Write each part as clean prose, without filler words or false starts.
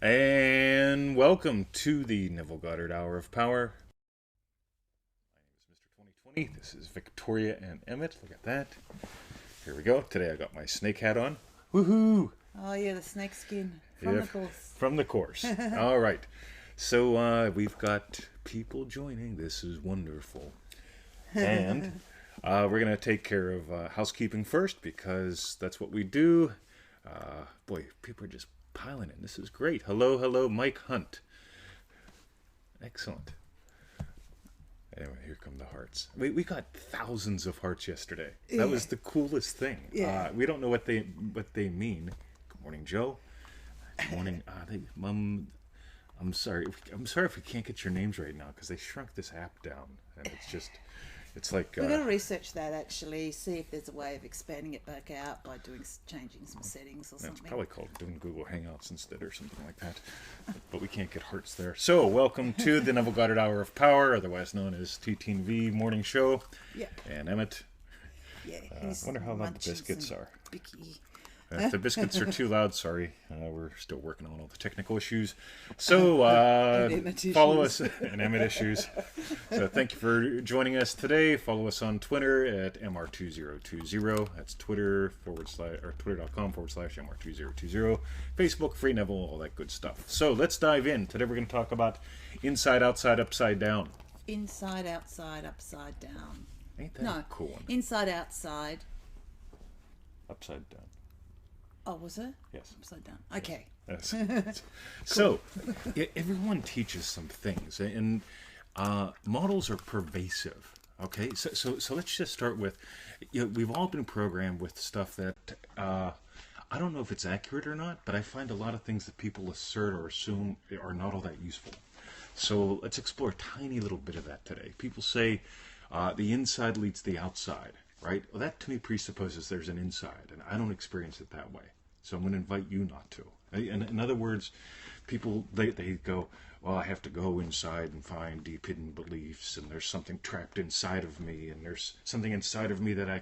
And welcome to the Neville Goddard Hour of Power. My name is Mr. 2020. This is Victoria and Emmett. Look at that. Here we go. Today I got my snake hat on. Woohoo! Oh yeah, the snake skin from the course. From the course. All right. So we've got people joining. This is wonderful. And we're going to take care of housekeeping first because that's what we do. Boy, people are just piling in. This is great. Hello, Mike Hunt. Excellent. Anyway, here come the hearts. We got thousands of hearts yesterday. That was the coolest thing. Yeah. We don't know what they mean. Good morning, Joe. Good morning, I'm sorry. I'm sorry if we can't get your names right now because they shrunk this app down, and it's like We're going to research that actually, see if there's a way of expanding it back out by changing some settings or It's something. probably called doing Google Hangouts instead or something like that. But we can't get hearts there. So, welcome to the Neville Goddard Hour of Power, otherwise known as TTV Morning Show. Yeah. And Emmett. Yeah. I wonder how loud the biscuits are. Bicky. If the biscuits are too loud, sorry. We're still working on all the technical issues. So, follow us and Emmett issues. So, thank you for joining us today. Follow us on Twitter at MR2020. That's twitter.com/MR2020. Facebook, Free Neville, all that good stuff. So, let's dive in. Today, we're going to talk about inside, outside, upside down. Inside, outside, upside down. Ain't that a cool one? Inside, outside. Upside down. Oh, was it? Yes. Upside down. Okay. Yes. So, everyone teaches some things, and models are pervasive. Okay, so let's just start with, we've all been programmed with stuff that I don't know if it's accurate or not, but I find a lot of things that people assert or assume are not all that useful. So let's explore a tiny little bit of that today. People say the inside leads the outside. Right? Well, that to me presupposes there's an inside, and I don't experience it that way. So I'm going to invite you not to. And in other words, people, they go, well, I have to go inside and find deep hidden beliefs, and there's something trapped inside of me, and there's something inside of me that I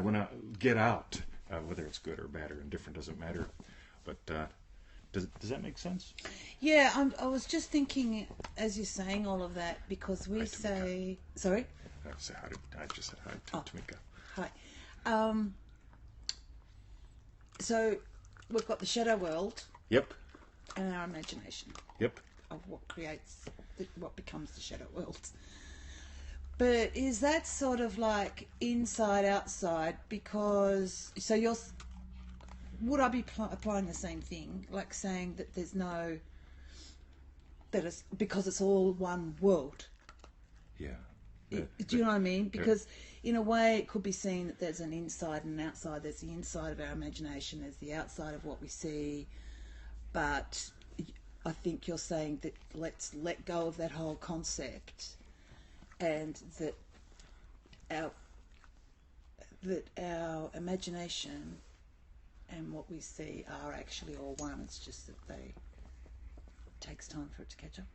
want to get out. Whether it's good or bad or indifferent doesn't matter. But does that make sense? Yeah, I was just thinking as you're saying all of that because we say... Sorry? I just said hi to Tamika. Hi. So we've got the shadow world. Yep. And our imagination. Yep. Of what creates, what becomes the shadow world. But is that sort of like inside, outside? Because, would I be applying the same thing? Like saying that there's no, that it's, because it's all one world. Yeah. Do you know what I mean? Because in a way it could be seen that there's an inside and an outside. There's the inside of our imagination, there's the outside of what we see. But I think you're saying that let's let go of that whole concept and that our imagination and what we see are actually all one. It's just that it takes time for it to catch up.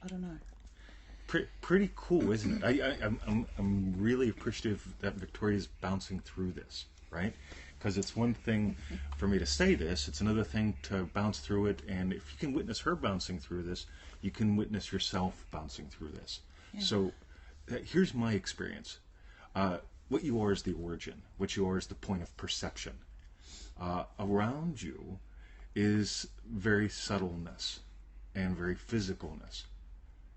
I don't know. Pretty cool, isn't it? I'm really appreciative that Victoria's bouncing through this, right? Because it's one thing for me to say this, it's another thing to bounce through it, and if you can witness her bouncing through this, you can witness yourself bouncing through this. Yeah. So here's my experience. What you are is the origin. What you are is the point of perception. Around you is very subtleness and very physicalness.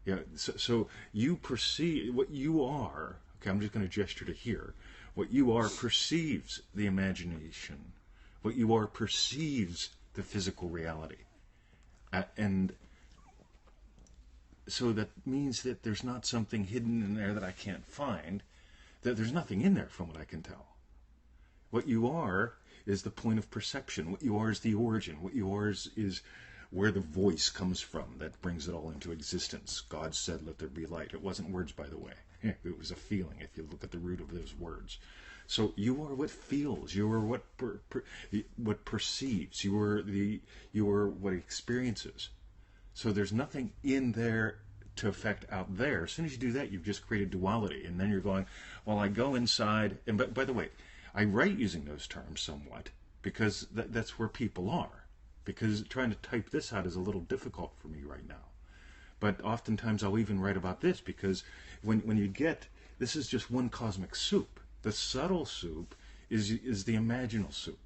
Yeah, so you perceive what you are. Okay, I'm just going to gesture to here. What you are perceives the imagination. What you are perceives the physical reality. And so that means that there's not something hidden in there that I can't find. That there's nothing in there from what I can tell. What you are is the point of perception. What you are is the origin. What you are is where the voice comes from that brings it all into existence. God said, let there be light. It wasn't words, by the way. It was a feeling, if you look at the root of those words. So you are what feels. You are what perceives. You are what experiences. So there's nothing in there to affect out there. As soon as you do that, you've just created duality. And then you're going, well, I go inside. And by the way, I write using those terms somewhat because that's where people are. because trying to type this out is a little difficult for me right now. But oftentimes I'll even write about this, because when you get, this is just one cosmic soup. The subtle soup is the imaginal soup.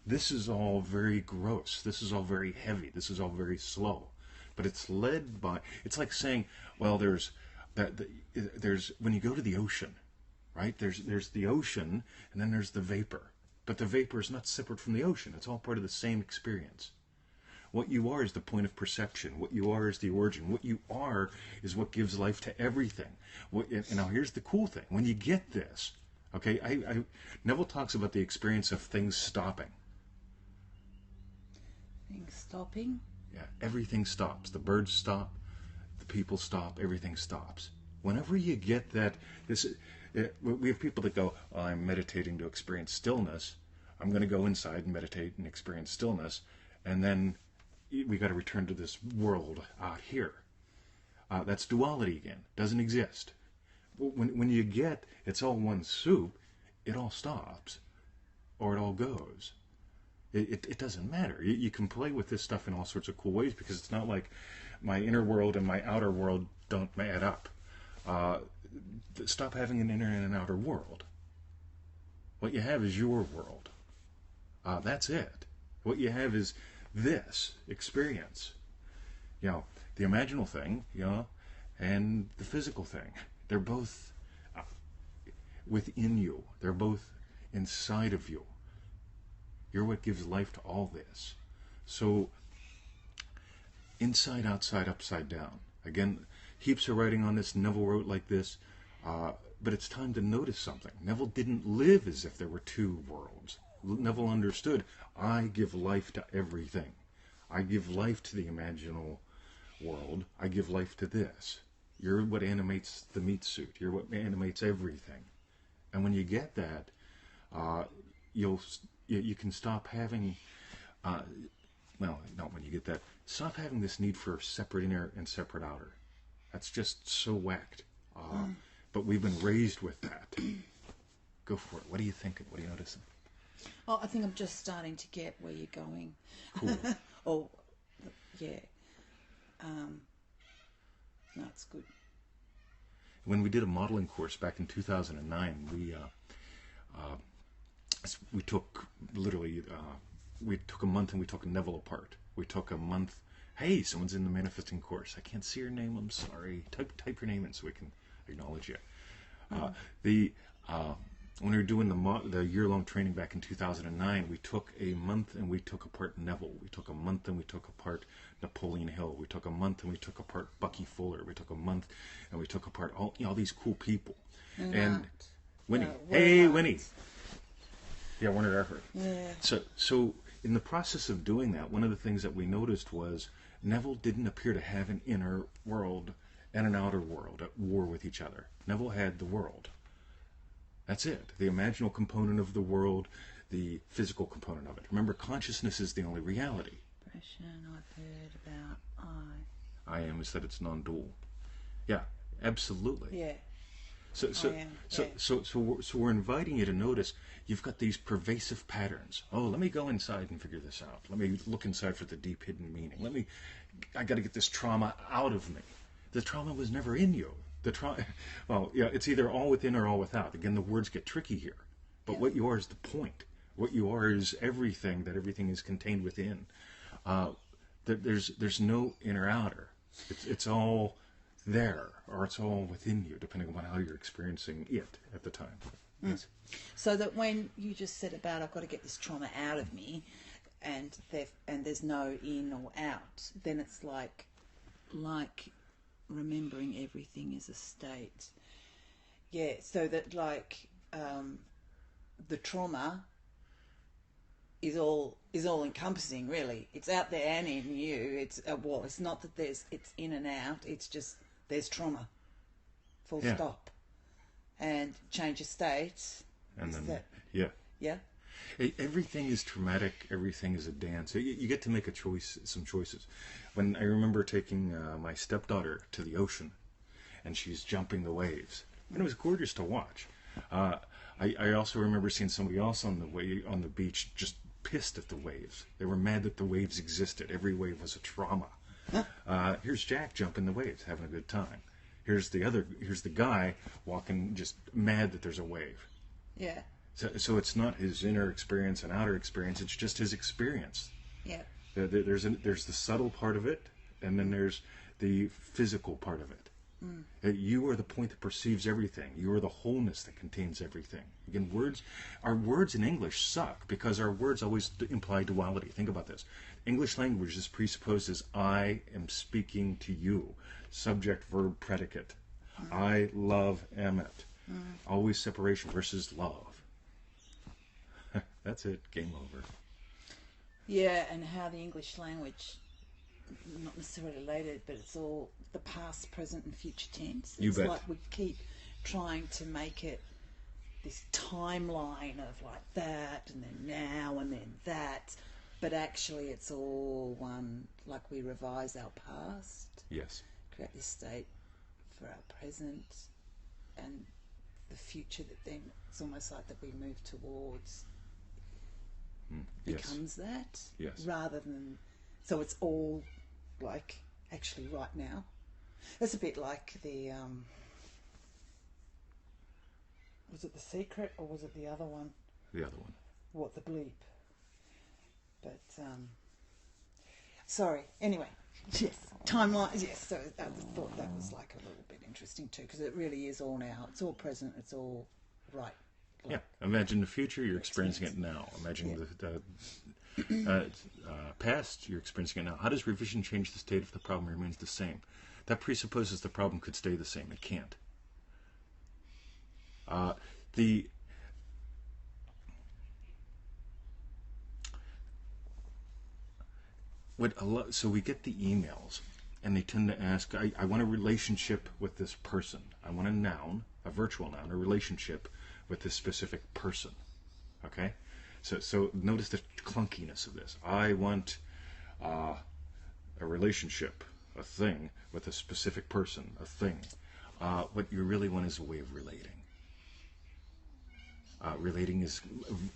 This is all very gross. This is all very heavy. This is all very slow. But it's led by, it's like saying, well, there's when you go to the ocean, right? There's the ocean, and then there's the vapor. But the vapor is not separate from the ocean. It's all part of the same experience. What you are is the point of perception. What you are is the origin. What you are is what gives life to everything. And now here's the cool thing. When you get this, okay, Neville talks about the experience of things stopping. Things stopping? Yeah, everything stops. The birds stop. The people stop. Everything stops. Whenever you get that, we have people that go, oh, I'm meditating to experience stillness. I'm going to go inside and meditate and experience stillness. And then we got to return to this world out here. That's duality again. Doesn't exist. When you get, it's all one soup, it all stops, or it all goes. It doesn't matter. You can play with this stuff in all sorts of cool ways, because it's not like my inner world and my outer world don't add up. Stop having an inner and an outer world. What you have is your world. That's it. What you have is this experience, the imaginal thing, and the physical thing. They're both within you. They're both inside of you. You're what gives life to all this. So, inside, outside, upside down. Again, heaps of writing on this. Neville wrote like this, but it's time to notice something. Neville didn't live as if there were two worlds. Neville understood, I give life to everything. I give life to the imaginal world. I give life to this. You're what animates the meat suit. You're what animates everything. And when you get that, you can stop having, well, not when you get that, stop having this need for separate inner and separate outer. That's just so whacked. But we've been raised with that. Go for it. What are you thinking? What are you noticing? Oh, I think I'm just starting to get where you're going. Cool. Oh, yeah. No, it's good. When we did a modeling course back in 2009, we took literally, we took a month and we took Neville apart. We took a month. Hey, someone's in the manifesting course. I can't see your name. I'm sorry. Type your name in so we can acknowledge you. When we were doing the year-long training back in 2009, we took a month and we took apart Neville. We took a month and we took apart Napoleon Hill. We took a month and we took apart Bucky Fuller. We took a month and we took apart all these cool people. And Winnie. Hey, Winnie. Yeah, Werner Erfurt. Yeah. So in the process of doing that, one of the things that we noticed was Neville didn't appear to have an inner world and an outer world at war with each other. Neville had the world. That's it. The imaginal component of the world, the physical component of it. Remember, consciousness is the only reality. Expression I've heard about I am is that it's non-dual. Yeah, absolutely. Yeah. So we're inviting you to notice you've got these pervasive patterns. Oh, let me go inside and figure this out. Let me look inside for the deep hidden meaning. I got to get this trauma out of me. The trauma was never in you. It's either all within or all without. Again, the words get tricky here. But what you are is the point. What you are is everything, that everything is contained within. There's no inner outer. It's all there, or it's all within you, depending on how you're experiencing it at the time. Yes. So that when you just said about I've got to get this trauma out of me, and there's no in or out, then it's like remembering everything is a state. Yeah, so that the trauma is all encompassing, really. It's out there and in you. It's not that it's in and out. It's just there's trauma. Full stop. And change of state. And then yeah. Everything is traumatic. Everything is a dance. You get to make some choices. When I remember taking my stepdaughter to the ocean, and she's jumping the waves, and it was gorgeous to watch. I also remember seeing somebody else on the beach just pissed at the waves. They were mad that the waves existed. Every wave was a trauma. Here's Jack jumping the waves, having a good time. Here's the guy walking, just mad that there's a wave. Yeah. So it's not his inner experience and outer experience. It's just his experience. Yeah. There's the subtle part of it, and then there's the physical part of it. You are the point that perceives everything. You are the wholeness that contains everything. Again, our words in English suck because our words always imply duality. Think about this. English language is presupposes I am speaking to you. Subject, verb, predicate. I love Emmett. Always separation versus love. That's it. Game over. Yeah, and how the English language, not necessarily related, but it's all the past, present, and future tense. You It's bet. like we keep trying to make it this timeline of like that, and then now, and then that. But actually, it's all one. Like we revise our past, Yes. create this state for our present, and the future that then it's almost like that we move towards Yes. becomes that. Yes. Rather than, so it's all like actually right now. It's a bit like the was it The Secret or was it the other one? The other one. What, the bleep? But sorry. Anyway, yes, timelines. Yes, so I thought that was like a little bit interesting too, because it really is all now. It's all present. It's all right. Yeah. Imagine the future, you're experiencing it now. Imagine the past, you're experiencing it now. How does revision change the state if the problem remains the same? That presupposes the problem could stay the same. It can't. So we get the emails, and they tend to ask, I want a relationship with this person. I want a noun, a virtual noun, a relationship with this specific person. Okay? So notice the clunkiness of this. I want a relationship, a thing, with a specific person, a thing. What you really want is a way of relating. Relating is,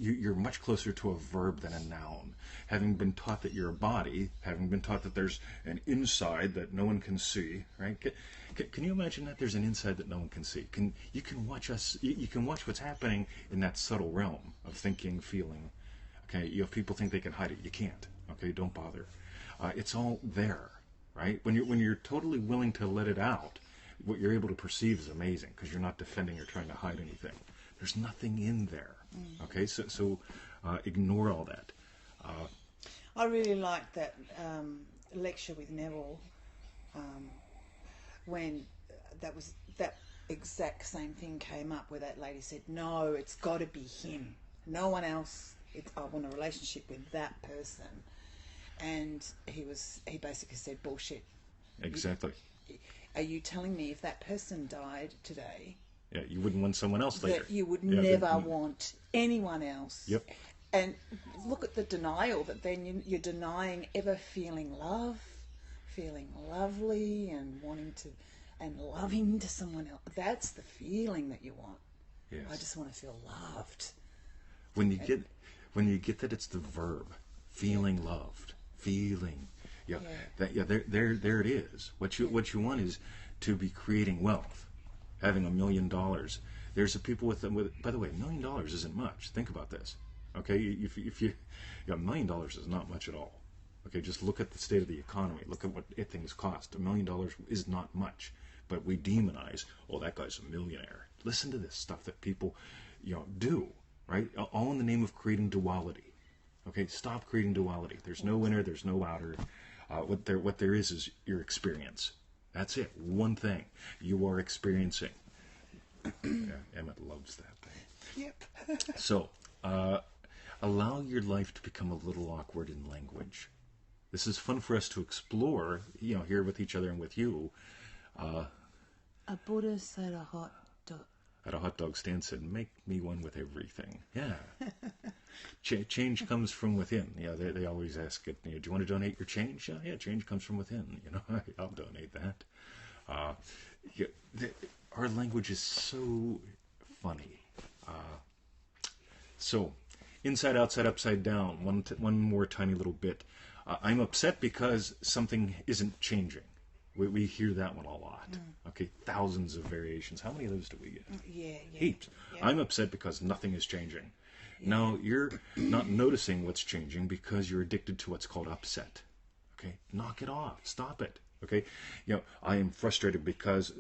you're much closer to a verb than a noun. Having been taught that you're a body, having been taught that there's an inside that no one can see, right? Can you imagine that there's an inside that no one can see? You can watch what's happening in that subtle realm of thinking, feeling. Okay, if people think they can hide it, you can't. Okay, don't bother. It's all there, right? When you're totally willing to let it out, what you're able to perceive is amazing because you're not defending or trying to hide anything. There's nothing in there. Okay, so ignore all that. I really liked that lecture with Neville when that exact same thing came up, where that lady said, "No, it's got to be him. No one else. I want a relationship with that person." And he basically said, "Bullshit." Exactly. Are you telling me if that person died today, Yeah, you wouldn't want someone else later. that you would never want anyone else? Yep. And look at the denial that then you're denying ever feeling love, feeling lovely, and wanting to, and loving to someone else. That's the feeling that you want. Yes. I just want to feel loved. When you get that it's the verb, feeling loved, feeling. Yeah. There it is. What you want is to be creating wealth, having $1 million. There's a people with by the way, $1 million isn't much. Think about this. Okay, if you $1 million is not much at all. Okay, just look at the state of the economy. Look at what things cost. $1 million is not much, but we demonize. Oh, that guy's a millionaire. Listen to this stuff that people, do, right? All in the name of creating duality. Okay, stop creating duality. There's no inner. There's no outer. What there is your experience. That's it. One thing you are experiencing. Yeah, Emmett loves that thing. Yep. So, allow your life to become a little awkward in language. This is fun for us to explore, here with each other and with you. A Buddha said a hot dog. At a hot dog stand said, "Make me one with everything." Yeah. Change comes from within. Yeah, they always ask it. Do you want to donate your change? Yeah, change comes from within. I'll donate that. Our language is so funny. So, inside, outside, upside down. One more tiny little bit. I'm upset because something isn't changing. We hear that one a lot. Okay, thousands of variations. How many of those do we get? Yeah. Heaps. Yeah. I'm upset because nothing is changing. No, you're not noticing what's changing because you're addicted to what's called upset. Okay, knock it off. Stop it. Okay, I am frustrated because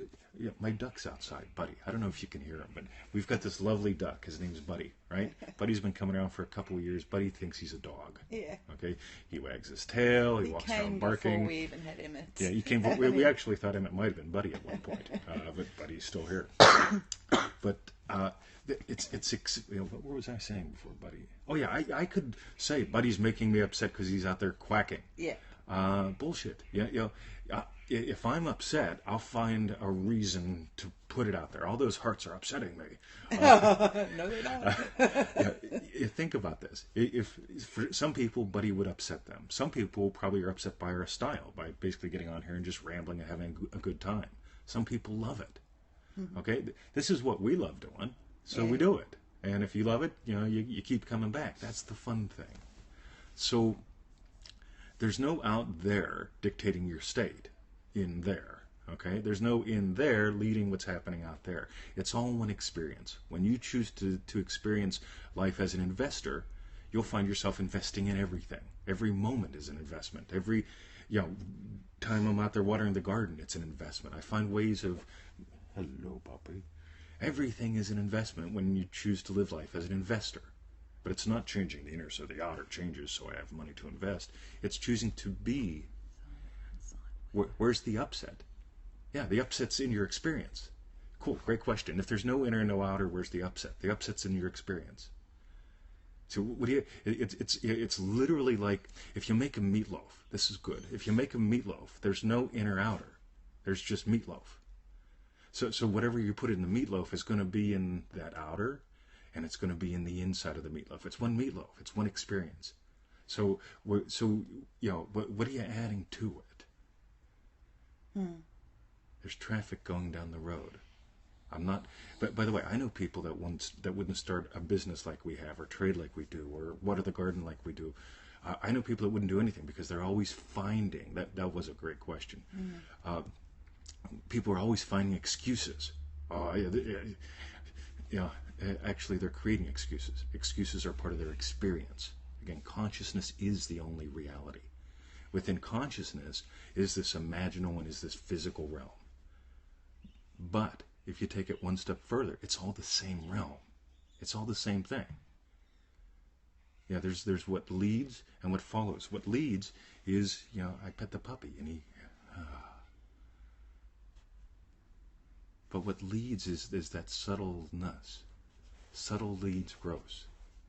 my duck's outside, Buddy. I don't know if you can hear him, but we've got this lovely duck. His name's Buddy, right? Buddy's been coming around for a couple of years. Buddy thinks he's a dog. Yeah. Okay, he wags his tail. He walks around barking. Before we even had Emmett. Yeah, he came. We actually thought Emmett might have been Buddy at one point, but Buddy's still here. But what was I saying before Buddy? Oh yeah, I could say Buddy's making me upset because he's out there quacking. Yeah. Bullshit. Yeah, if I'm upset, I'll find a reason to put it out there. All those hearts are upsetting me. No, they're not. Think about this. If for some people, Buddy would upset them. Some people probably are upset by our style, by basically getting on here and just rambling and having a good time. Some people love it. Okay, this is what we love doing, so we do it. And if you love it, you keep coming back. That's the fun thing. So there's no out there dictating your state in there. Okay, there's no in there leading what's happening out there. It's all one experience. When you choose to experience life as an investor, you'll find yourself investing in everything. Every moment is an investment. Every time I'm out there watering the garden, it's an investment. I find ways of, hello, puppy. Everything is an investment when you choose to live life as an investor. But it's not changing the inner, so the outer changes, so I have money to invest. It's choosing to be. Where's the upset? Yeah, the upset's in your experience. Cool, great question. If there's no inner and no outer, where's the upset? The upset's in your experience. So what do you? It's literally like if you make a meatloaf. This is good. If you make a meatloaf, there's no inner outer. There's just meatloaf. So whatever you put in the meatloaf is going to be in that outer, and it's going to be in the inside of the meatloaf. It's one meatloaf. It's one experience. So what are you adding to it? There's traffic going down the road. I'm not. But by the way, I know people that wouldn't start a business like we have, or trade like we do, or water the garden like we do. I know people that wouldn't do anything because they're always finding. That was a great question. People are always finding excuses. Actually, they're creating excuses. Excuses are part of their experience. Again, consciousness is the only reality. Within consciousness is this imaginal and is this physical realm. But if you take it one step further, it's all the same realm. It's all the same thing. Yeah, there's what leads and what follows. What leads is, I pet the puppy and he... But what leads is that subtleness. Subtle leads gross.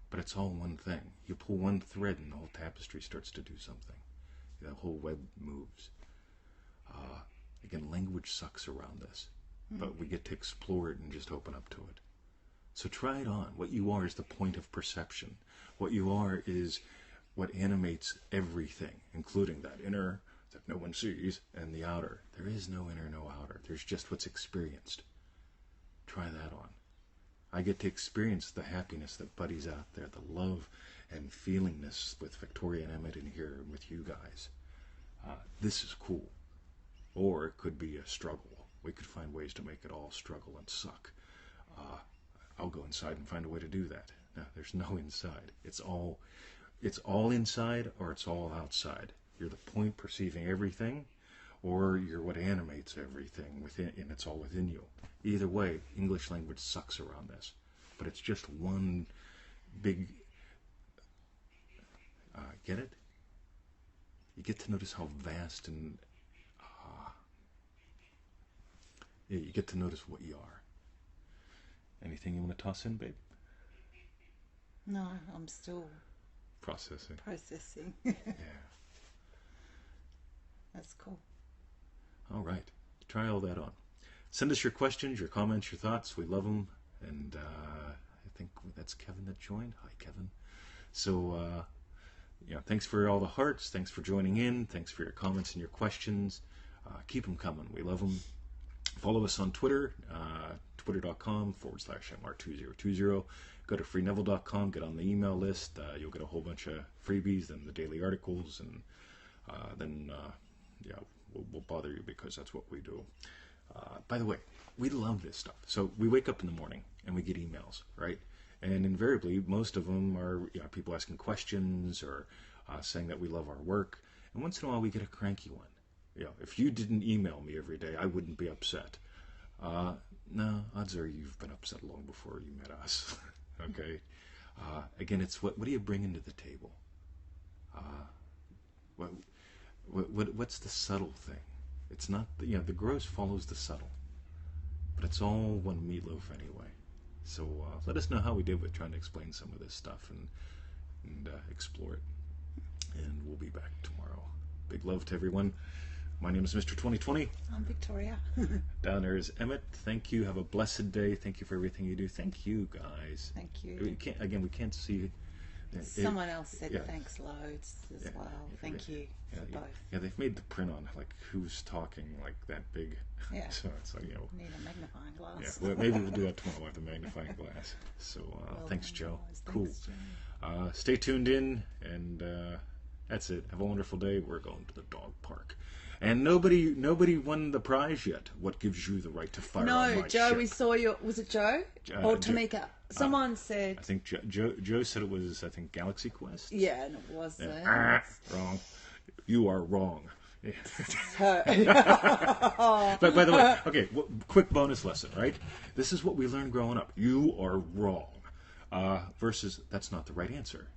But it's all one thing. You pull one thread and the whole tapestry starts to do something. The whole web moves. Again, language sucks around this. But we get to explore it and just open up to it. So try it on. What you are is the point of perception. What you are is what animates everything, including that inner that no one sees and the outer. There is no inner, no outer. There's just what's experienced. Try that on. I get to experience the happiness that Buddy's out there, the love and feelingness with Victoria and Emmett in here and with you guys. This is cool. Or it could be a struggle. We could find ways to make it all struggle and suck. I'll go inside and find a way to do that. No, there's no inside. It's all inside or it's all outside. You're the point perceiving everything, or you're what animates everything within, and it's all within you. Either way, English language sucks around this, but it's just one big. Get it? You get to notice how vast and you get to notice what you are. Anything you want to toss in, babe? No, I'm still processing. Yeah. That's cool. All right. Try all that on. Send us your questions, your comments, your thoughts. We love them. And I think that's Kevin that joined. Hi, Kevin. So, thanks for all the hearts. Thanks for joining in. Thanks for your comments and your questions. Keep them coming. We love them. Follow us on Twitter, twitter.com/MR2020. go to freeneville.com, get on the email list. You'll get a whole bunch of freebies and the daily articles, and then we'll bother you because that's what we do. By the way, we love this stuff. So we wake up in the morning and we get emails, right? And invariably, most of them are people asking questions or saying that we love our work. And once in a while, we get a cranky one. If you didn't email me every day, I wouldn't be upset. No, odds are you've been upset long before you met us. Okay. Again, it's what are you bringing to the table? What's the subtle thing? It's not the gross follows the subtle, but it's all one meatloaf anyway. So let us know how we did with trying to explain some of this stuff and explore it. And we'll be back tomorrow. Big love to everyone. My name is Mr. 2020. I'm Victoria. Down there is Emmett. Thank you. Have a blessed day. Thank you for everything you do. Thank you, guys. Thank you. We can't see. Someone else said thanks loads as well. Thank you for both. Yeah, they've made the print on like who's talking like that big. Yeah. So it's like need a magnifying glass. Yeah. Well, maybe we'll do that tomorrow with a magnifying glass. So thanks, Joe. Cool. Thanks, Joe. Stay tuned in, and that's it. Have a wonderful day. We're going to the dog park. And nobody won the prize yet. What gives you the right to fire on my Joe, ship? we saw your... Was it Joe? Or Tamika? Someone said... I think Joe said it was, Galaxy Quest. Yeah, and it wasn't. Wrong. You are wrong. So... But by the way, okay, quick bonus lesson, right? This is what we learned growing up. You are wrong. Versus, that's not the right answer.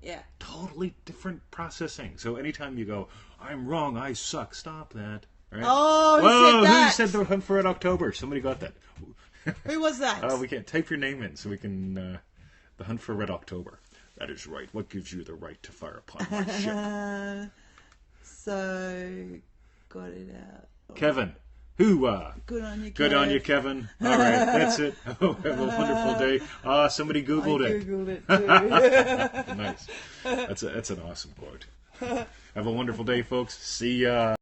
Yeah. Totally different processing. So anytime you go, I'm wrong, I suck, stop that. Right? Oh, who said the Hunt for Red October? Somebody got that. Who was that? We can't type your name in so we can the Hunt for Red October. That is right. What gives you the right to fire upon my ship? So got it out. Kevin. Hoorah. Good on you, Kevin. Good on you, Kevin. All right, that's it. Oh, have a wonderful day. Somebody Googled it. I Googled it too. Nice. That's an awesome quote. Have a wonderful day, folks. See ya.